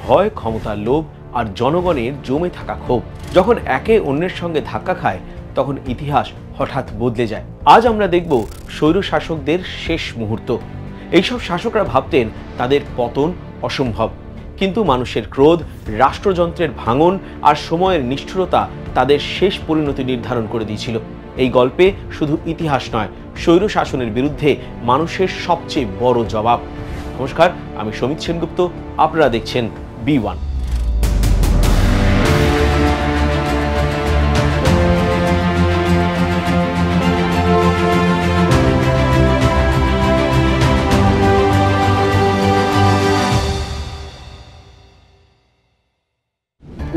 ভয়, ক্ষমতার লোভ আর জনগণের জমে থাকা ক্ষোভ যখন একে অন্যের সঙ্গে ধাক্কা খায় তখন ইতিহাস হঠাৎ বদলে যায়। আজ আমরা দেখব স্বৈর শাসকদের শেষ মুহূর্ত। এইসব শাসকরা ভাবতেন তাদের পতন অসম্ভব, কিন্তু মানুষের ক্রোধ, রাষ্ট্রযন্ত্রের ভাঙন আর সময়ের নিষ্ঠুরতা তাদের শেষ পরিণতি নির্ধারণ করে দিয়েছিল। এই গল্পে শুধু ইতিহাস নয়, স্বৈর শাসনের বিরুদ্ধে মানুষের সবচেয়ে বড় জবাব। নমস্কার, আমি সমিত সেনগুপ্ত, আপনারা দেখছেন B1।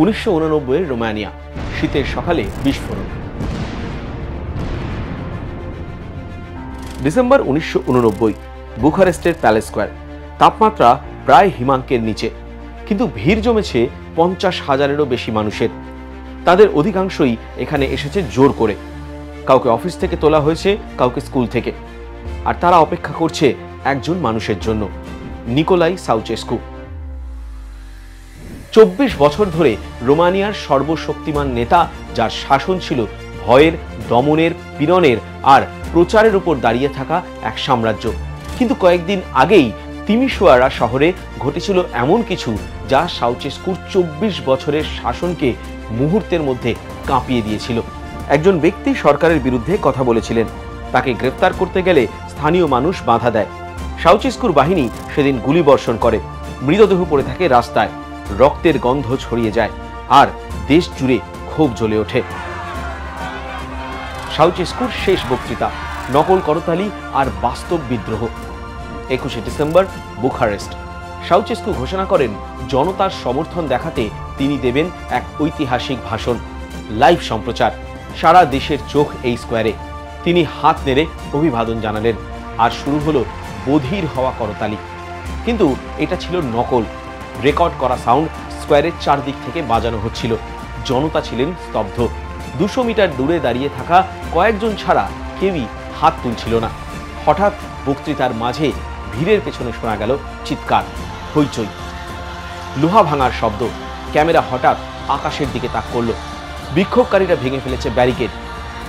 (1989) রোমানিয়া, শীতের সকালে বিস্ফোরণ। ডিসেম্বর 1989, বুখারেস্টের প্যালেস স্কোয়ার। তাপমাত্রা প্রায় হিমাঙ্কের নিচে, কিন্তু ভিড় জমেছে 50,000-এরও বেশি মানুষের। তাদের অধিকাংশই এখানে এসেছে জোর করে। কাউকে অফিস থেকে তোলা হয়েছে, কাউকে স্কুল থেকে। আর তারা অপেক্ষা করছে একজন মানুষের জন্য, নিকোলাই সাউচেস্কু। 24 বছর ধরে রোমানিয়ার সর্বশক্তিমান নেতা, যার শাসন ছিল ভয়ের, দমনের, পীড়নের আর প্রচারের উপর দাঁড়িয়ে থাকা এক সাম্রাজ্য। কিন্তু কয়েকদিন আগেই তিমিশোয়ারা শহরে ঘটেছিল এমন কিছু যা সাউচেস্কুর 24 বছরের শাসনকে মুহূর্তের মধ্যে কাঁপিয়ে দিয়েছিল। একজন ব্যক্তি সরকারের বিরুদ্ধে কথা বলেছিলেন, তাকে গ্রেফতার করতে গেলে স্থানীয় মানুষ বাধা দেয়। সাউচেস্কুর বাহিনী সেদিন গুলিবর্ষণ করে, মৃতদেহ পড়ে থাকে রাস্তায়, রক্তের গন্ধ ছড়িয়ে যায় আর দেশ জুড়ে ক্ষোভ জ্বলে ওঠে। সাউচেস্কুর শেষ বক্তৃতা, নকল করতালি আর বাস্তব বিদ্রোহ। 21 ডিসেম্বর, বুখারেস্ট। সাউচেস্কু ঘোষণা করেন জনতার সমর্থন দেখাতে তিনি দেবেন এক ঐতিহাসিক ভাষণ। লাইভ সম্প্রচার, সারা দেশের চোখ এই স্কোয়ারে। তিনি হাত নেড়ে অভিবাদন জানালেন আর শুরু হলো বধির হওয়া করতালি। কিন্তু এটা ছিল নকল, রেকর্ড করা সাউন্ড স্কোয়ারের চারদিক থেকে বাজানো হচ্ছিল। জনতা ছিলেন স্তব্ধ। 200 মিটার দূরে দাঁড়িয়ে থাকা কয়েকজন ছাড়া কেউই হাত তুলছিল না। হঠাৎ বক্তৃতার মাঝে ভিড়ের পেছনে শোনা গেল চিৎকার, হইচই, লোহা ভাঙার শব্দ। ক্যামেরা হঠাৎ আকাশের দিকে তাক করল। বিক্ষোভকারীরা ভেঙে ফেলেছে ব্যারিকেড।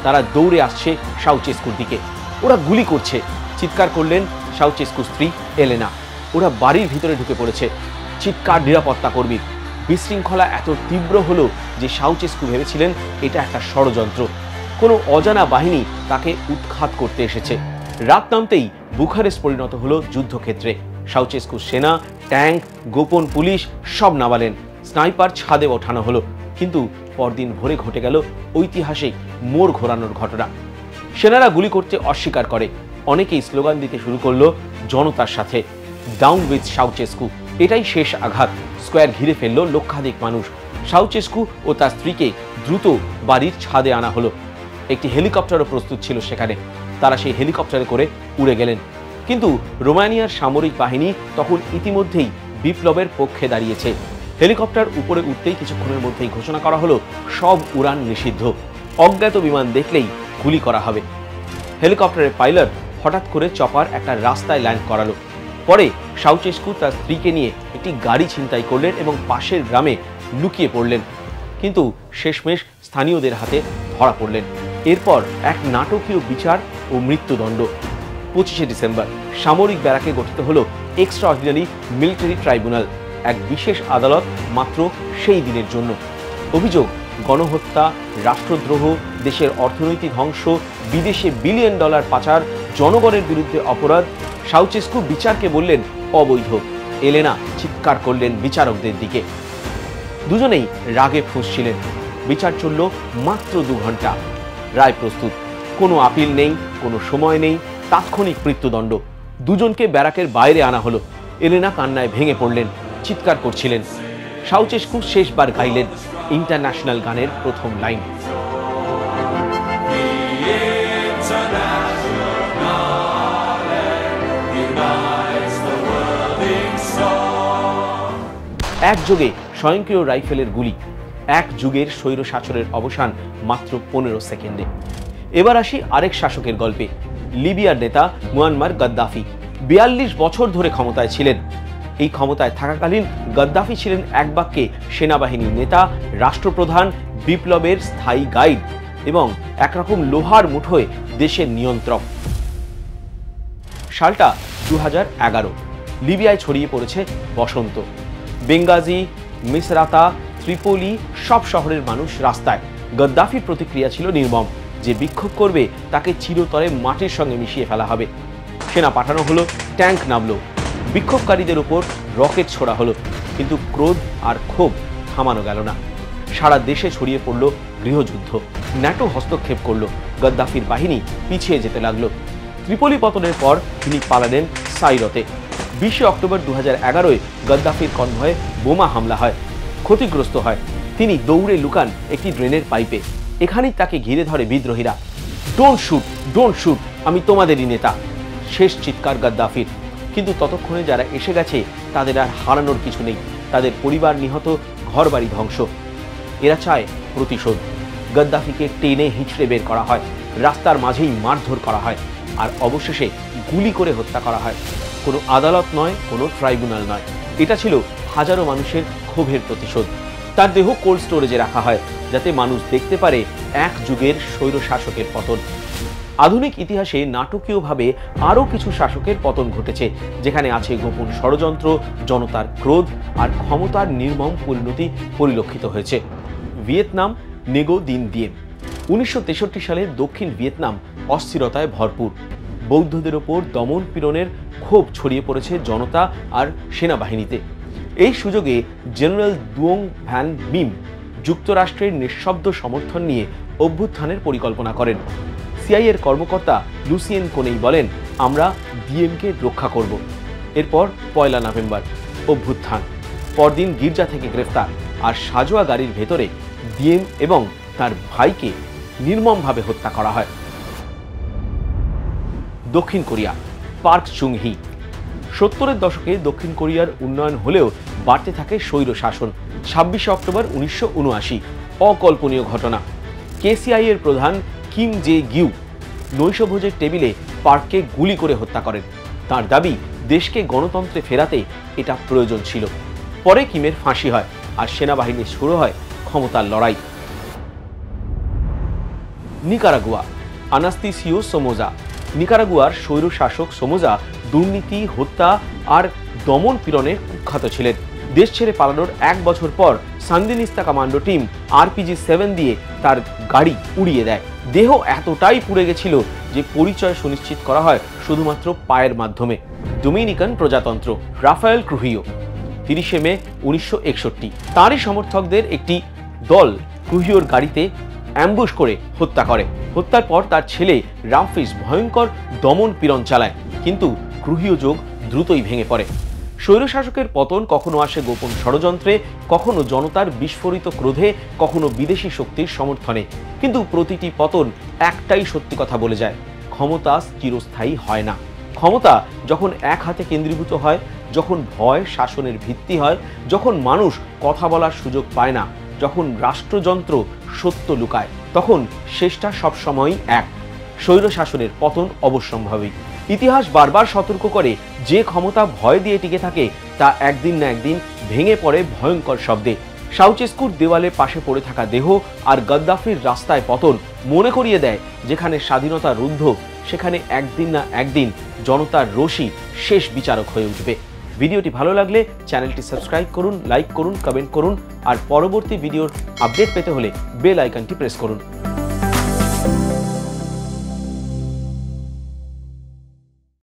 তারা দৌড়ে আসছে সাউচেস্কুর দিকে। ওরা গুলি করছে। চিৎকার করলেন সাউচেস্কুর স্ত্রী এলেনা। ওরা বাড়ির ভিতরে ঢুকে পড়েছে। চিৎকার নিরাপত্তা কর্মীর। বিশৃঙ্খলা এত তীব্র হলো যে সাউচেস্কু ভেবেছিলেন এটা একটা ষড়যন্ত্র, কোনো অজানা বাহিনী তাকে উৎখাত করতে এসেছে। রাত নামতেই বুখারেস্ট পরিণত হলো যুদ্ধক্ষেত্রে। সাউচেস্কুর সেনা, ট্যাঙ্ক, গোপন পুলিশ সব নামালেন। স্নাইপার ছাদে ওঠানো হলো। কিন্তু পরদিন ভোরে ঘটে গেল ঐতিহাসিক মোড় ঘোরানোর ঘটনা। সেনারা গুলি করতে অস্বীকার করে। অনেকেই স্লোগান দিতে শুরু করলো জনতার সাথে, ডাউন উইথ সাউচেস্কু। এটাই শেষ আঘাত। স্কোয়ার ঘিরে ফেলল লক্ষাধিক মানুষ। সাউচেস্কু ও তার স্ত্রীকে দ্রুত বাড়ির ছাদে আনা হলো। একটি হেলিকপ্টারও প্রস্তুত ছিল সেখানে। তারা সেই হেলিকপ্টারে করে উড়ে গেলেন। কিন্তু রোমানিয়ার সামরিক বাহিনী তখন ইতিমধ্যেই বিপ্লবের পক্ষে দাঁড়িয়েছে। হেলিকপ্টার উপরে উঠতেই কিছুক্ষণের মধ্যেই ঘোষণা করা হলো সব উড়ান নিষিদ্ধ। অজ্ঞাত বিমান দেখলেই গুলি করা হবে। হেলিকপ্টারের পাইলট হঠাৎ করে চপার একটা রাস্তায় ল্যান্ড করালো। পরে সাউচেস্কু তার স্ত্রীকে নিয়ে একটি গাড়ি ছিনতাই করলেন এবং পাশের গ্রামে লুকিয়ে পড়লেন। কিন্তু শেষমেশ স্থানীয়দের হাতে ধরা পড়লেন। এরপর এক নাটকীয় বিচার ও মৃত্যুদণ্ড। 25 ডিসেম্বর, সামরিক ব্যারাকে গঠিত হলো এক্সট্রাঅর্ডিনারি মিলিটারি ট্রাইব্যুনাল, এক বিশেষ আদালত মাত্র সেই দিনের জন্য। অভিযোগ গণহত্যা, রাষ্ট্রদ্রোহ, দেশের অর্থনৈতিক ধ্বংস, বিদেশে বিলিয়ন ডলার পাচার, জনগণের বিরুদ্ধে অপরাধ। সাউচেস্কু বিচারকে বললেন অবৈধ। এলেনা চিৎকার করলেন বিচারকদের দিকে। দুজনেই রাগে ফুঁসছিলেন। বিচার চলল মাত্র 2 ঘন্টা। রায় প্রস্তুত। কোনো আপিল নেই, কোনো সময় নেই, তাৎক্ষণিক মৃত্যুদণ্ড। দুজনকে ব্যারাকের বাইরে আনা হলো। এলেনা কান্নায় ভেঙে পড়লেন, চিৎকার করছিলেন। সাউচেস্কু শেষবার গাইলেন ইন্টারন্যাশনাল গানের প্রথম লাইন। একযোগে স্বয়ংক্রিয় রাইফেলের গুলি, এক যুগের স্বৈর শাসনের অবসান মাত্র 15 সেকেন্ডে। এবার আসি আরেক শাসকের গল্পে, লিবিয়ার নেতা মুয়াম্মার গাদ্দাফি। 42 বছর ধরে ক্ষমতায় ছিলেন। এই ক্ষমতায় থাকাকালীন গাদ্দাফি ছিলেন এক বাক্যে সেনাবাহিনীর নেতা, রাষ্ট্রপ্রধান, বিপ্লবের স্থায়ী গাইড এবং একরকম লোহার মুঠোয় দেশের নিয়ন্ত্রক। সালটা 2011। লিবিয়ায় ছড়িয়ে পড়েছে বসন্ত। বেঙ্গাজি, মিসরাতা, ত্রিপোলি সব শহরের মানুষ রাস্তায়। গাদ্দাফির প্রতিক্রিয়া ছিল নির্মম, যে বিক্ষোভ করবে তাকে চিরতরে মাটির সঙ্গে মিশিয়ে ফেলা হবে। সেনা পাঠানো হলো, ট্যাঙ্ক নামলো, বিক্ষোভকারীদের উপর রকেট ছোড়া হলো, কিন্তু ক্রোধ আর ক্ষোভ থামানো গেল না। সারা দেশে ছড়িয়ে পড়ল গৃহযুদ্ধ। ন্যাটো হস্তক্ষেপ করলো, গাদ্দাফির বাহিনী পিছিয়ে যেতে লাগলো। ত্রিপোলি পতনের পর তিনি পালালেন সাইরতে। 20 অক্টোবর 2011 গাদ্দাফির কনভয়ে বোমা হামলা হয়, ক্ষতিগ্রস্ত হয়। তিনি দৌড়ে লুকান একটি ড্রেনের পাইপে। এখানেই তাকে ঘিরে ধরে বিদ্রোহীরা। ডোন্ট শুট, ডোন্ট শুট, আমি তোমাদেরই নেতা, শেষ চিৎকার গাদ্দাফির। কিন্তু ততক্ষণে যারা এসে গেছে তাদের আর হারানোর কিছু নেই। তাদের পরিবার নিহত, ঘরবাড়ি ধ্বংস। এরা চায় প্রতিশোধ। গাদ্দাফিকে টেনে হিঁচড়ে বের করা হয়, রাস্তার মাঝেই মারধর করা হয়, আর অবশেষে গুলি করে হত্যা করা হয়। কোনো আদালত নয়, কোনো ট্রাইব্যুনাল নয়, এটা ছিল হাজারো মানুষের ক্ষোভের প্রতিশোধ। তার দেহ কোল্ড স্টোরেজে রাখা হয়, যাতে মানুষ দেখতে পারে এক যুগের স্বৈর শাসকের পতন। আধুনিক ইতিহাসে নাটকীয়ভাবে আরও কিছু শাসকের পতন ঘটেছে, যেখানে আছে গোপন ষড়যন্ত্র, জনতার ক্রোধ আর ক্ষমতার নির্মম পরিণতি পরিলক্ষিত হয়েছে। ভিয়েতনাম, নেগো দিন দিয়েম। 1963 সালে দক্ষিণ ভিয়েতনাম অস্থিরতায় ভরপুর। বৌদ্ধদের ওপর দমন পীড়নের ক্ষোভ ছড়িয়ে পড়েছে জনতা আর সেনাবাহিনীতে। এই সুযোগে জেনারেল দুয়ং ভ্যান মিম যুক্তরাষ্ট্রের নিঃশব্দ সমর্থন নিয়ে অভ্যুত্থানের পরিকল্পনা করেন। সিআইএর কর্মকর্তা লুসিয়েন কোনেই বলেন, আমরা ডিএমকে রক্ষা করব। এরপর 1 নভেম্বর অভ্যুত্থান। পরদিন গির্জা থেকে গ্রেফতার আর সাজোয়া গাড়ির ভেতরে ডিএম এবং তার ভাইকে নির্মমভাবে হত্যা করা হয়। দক্ষিণ কোরিয়া, পার্ক চুং হি। 70-এর দশকে দক্ষিণ কোরিয়ার উন্নয়ন হলেও বাড়তে থাকে স্বৈর শাসন। 26 অক্টোবর 1979, অকল্পনীয় ঘটনা। কেসিআই এর প্রধান কিম জে গিউ নৈশভোজের টেবিলে পার্ককে গুলি করে হত্যা করেন। তার দাবি, দেশকে গণতন্ত্রে ফেরাতে এটা প্রয়োজন ছিল। পরে কিমের ফাঁসি হয় আর সেনাবাহিনীর শুরু হয় ক্ষমতার লড়াই। নিকারাগুয়া, আনাস্তাসিও সোমোজা। নিকারাগুয়ার স্বৈর শাসক সোমোজা দুর্নীতি, হত্যা আর দমন পীড়নের কুখ্যাত ছিলেন। দেশ ছেড়ে পালানোর 1 বছর পর সান্দিনিস্তা কমান্ডো টিম RPG-7 দিয়ে তার গাড়ি উড়িয়ে দেয়। দেহ এতটাই পুড়ে গেছিল যে পরিচয় সুনিশ্চিত করা হয় শুধুমাত্র পায়ের মাধ্যমে। ডোমিনিকান প্রজাতন্ত্র, রাফায়েল ট্রুজিও। 30 মে 1961, তাঁরই সমর্থকদের একটি দল ট্রুজিওর গাড়িতে অ্যাম্বুশ করে হত্যা করে। হত্যার পর তার ছেলে রামফিস ভয়ঙ্কর দমন পীড়ন চালায়, কিন্তু ট্রুজিও যোগ দ্রুতই ভেঙে পড়ে। স্বৈরশাসকের পতন কখনো আসে গোপন ষড়যন্ত্রে, কখনো জনতার বিস্ফোরিত ক্রোধে, কখনো বিদেশি শক্তির সমর্থনে। কিন্তু প্রতিটি পতন একটাই সত্যি কথা বলে যায়, ক্ষমতা চিরস্থায়ী হয় না। ক্ষমতা যখন এক হাতে কেন্দ্রীভূত হয়, যখন ভয় শাসনের ভিত্তি হয়, যখন মানুষ কথা বলার সুযোগ পায় না, যখন রাষ্ট্রযন্ত্র সত্য লুকায়, তখন শেষটা সবসময়ই এক। স্বৈরশাসনের পতন অবশ্যম্ভাবী। ইতিহাস বারবার সতর্ক করে, যে ক্ষমতা ভয় দিয়ে টিকে থাকে তা একদিন না একদিন ভেঙে পড়ে ভয়ঙ্কর শব্দে। চাউচেস্কুর দেওয়ালে পাশে পড়ে থাকা দেহ আর গাদ্দাফির রাস্তায় পতন মনে করিয়ে দেয়, যেখানে স্বাধীনতা রুদ্ধ, সেখানে একদিন না একদিন জনতার রোষই শেষ বিচারক হয়ে উঠবে। ভিডিওটি ভালো লাগলে চ্যানেলটি সাবস্ক্রাইব করুন, লাইক করুন, কমেন্ট করুন আর পরবর্তী ভিডিওর আপডেট পেতে হলে বেল আইকনটি প্রেস করুন।